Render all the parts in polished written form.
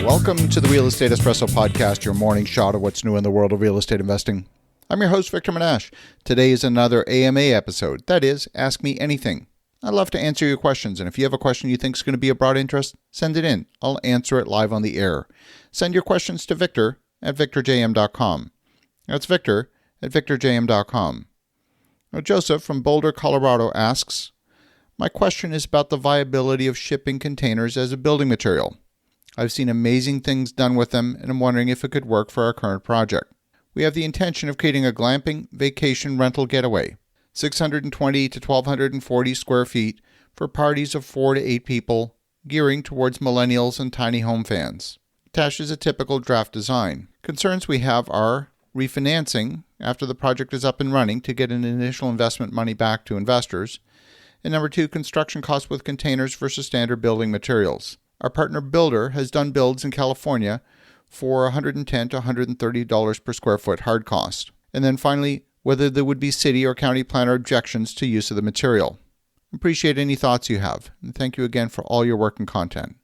Welcome to the Real Estate Espresso Podcast, your morning shot of what's new in the world of real estate investing. I'm your host, Victor Menashe. Today is another AMA episode. That is, Ask Me Anything. I'd love to answer your questions, and if you have a question you think is going to be of broad interest, send it in. I'll answer it live on the air. Send your questions to Victor at victorjm.com. That's Victor at victorjm.com. Now, Joseph from Boulder, Colorado asks, my question is about the viability of shipping containers as a building material. I've seen amazing things done with them, and I'm wondering if it could work for our current project. We have the intention of creating a glamping vacation rental getaway, 620 to 1,240 square feet for parties of 4 to 8 people, gearing towards millennials and tiny home fans. Attached is a typical draft design. Concerns we have are refinancing after the project is up and running to get an initial investment money back to investors, and number 2, construction costs with containers versus standard building materials. Our partner Builder has done builds in California for $110 to $130 per square foot hard cost. And then finally, whether there would be city or county planner objections to use of the material. Appreciate any thoughts you have, and thank you again for all your work and content.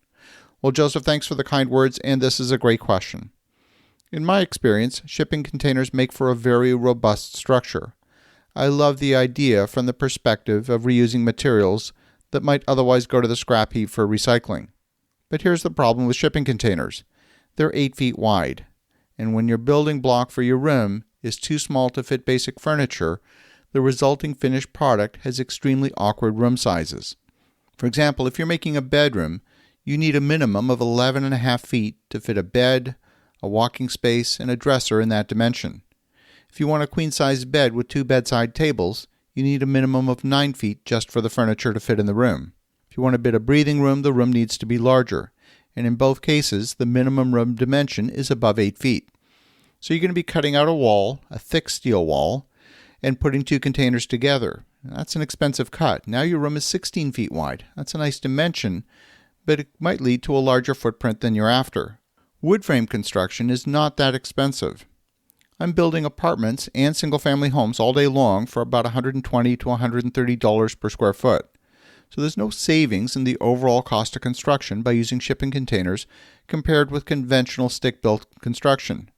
Well, Joseph, thanks for the kind words, and this is a great question. In my experience, shipping containers make for a very robust structure. I love the idea from the perspective of reusing materials that might otherwise go to the scrap heap for recycling. But here's the problem with shipping containers. They're 8 feet wide, and when your building block for your room is too small to fit basic furniture, the resulting finished product has extremely awkward room sizes. For example, if you're making a bedroom, you need a minimum of 11.5 feet to fit a bed, a walking space, and a dresser in that dimension. If you want a queen-size bed with 2 bedside tables, you need a minimum of 9 feet just for the furniture to fit in the room. If you want a bit of breathing room, the room needs to be larger, and in both cases, the minimum room dimension is above 8 feet. So you're going to be cutting out a wall, a thick steel wall, and putting 2 containers together. That's an expensive cut. Now your room is 16 feet wide. That's a nice dimension, but it might lead to a larger footprint than you're after. Wood frame construction is not that expensive. I'm building apartments and single-family homes all day long for about $120 to $130 per square foot. So there's no savings in the overall cost of construction by using shipping containers compared with conventional stick-built construction.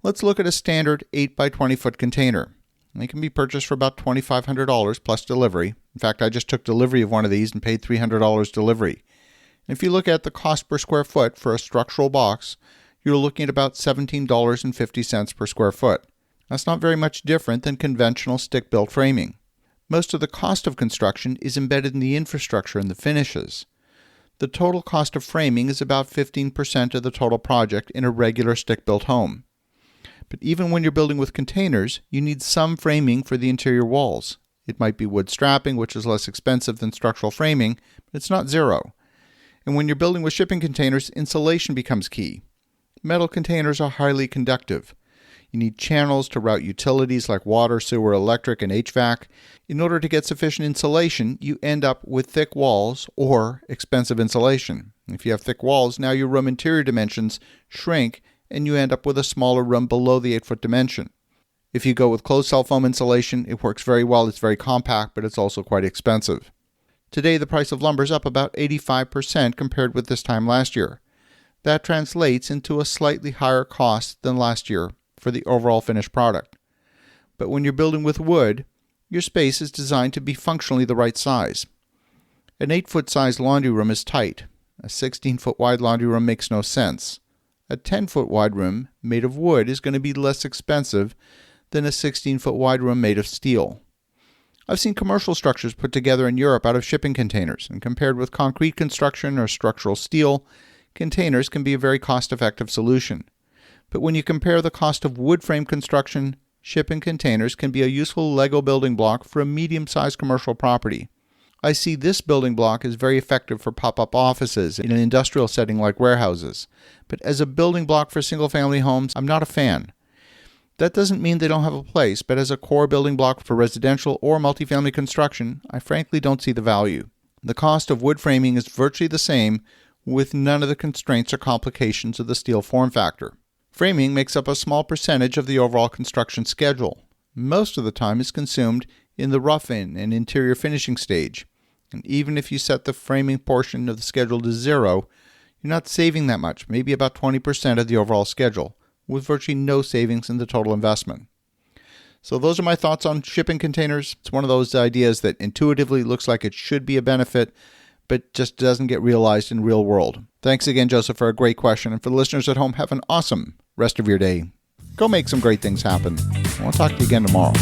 Let's look at a standard 8 by 20 foot container. They can be purchased for about $2,500 plus delivery. In fact, I just took delivery of one of these and paid $300 delivery. And if you look at the cost per square foot for a structural box, you're looking at about $17.50 per square foot. That's not very much different than conventional stick-built framing. Most of the cost of construction is embedded in the infrastructure and the finishes. The total cost of framing is about 15% of the total project in a regular stick-built home. But even when you're building with containers, you need some framing for the interior walls. It might be wood strapping, which is less expensive than structural framing, but it's not zero. And when you're building with shipping containers, insulation becomes key. Metal containers are highly conductive. You need channels to route utilities like water, sewer, electric, and HVAC. In order to get sufficient insulation, you end up with thick walls or expensive insulation. If you have thick walls, now your room interior dimensions shrink and you end up with a smaller room below the 8-foot dimension. If you go with closed cell foam insulation, it works very well. It's very compact, but it's also quite expensive. Today, the price of lumber is up about 85% compared with this time last year. That translates into a slightly higher cost than last year for the overall finished product. But when you're building with wood, your space is designed to be functionally the right size. An 8-foot size laundry room is tight. A 16-foot wide laundry room makes no sense. A 10-foot wide room made of wood is going to be less expensive than a 16-foot wide room made of steel. I've seen commercial structures put together in Europe out of shipping containers, and compared with concrete construction or structural steel, containers can be a very cost-effective solution. But when you compare the cost of wood frame construction, shipping containers can be a useful Lego building block for a medium-sized commercial property. I see this building block as very effective for pop-up offices in an industrial setting like warehouses. But as a building block for single-family homes, I'm not a fan. That doesn't mean they don't have a place, but as a core building block for residential or multifamily construction, I frankly don't see the value. The cost of wood framing is virtually the same, with none of the constraints or complications of the steel form factor. Framing makes up a small percentage of the overall construction schedule. Most of the time is consumed in the rough-in and interior finishing stage. And even if you set the framing portion of the schedule to 0, you're not saving that much, maybe about 20% of the overall schedule, with virtually no savings in the total investment. So those are my thoughts on shipping containers. It's one of those ideas that intuitively looks like it should be a benefit, but just doesn't get realized in real world. Thanks again, Joseph, for a great question. And for the listeners at home, have an awesome rest of your day. Go make some great things happen. I'll talk to you again tomorrow.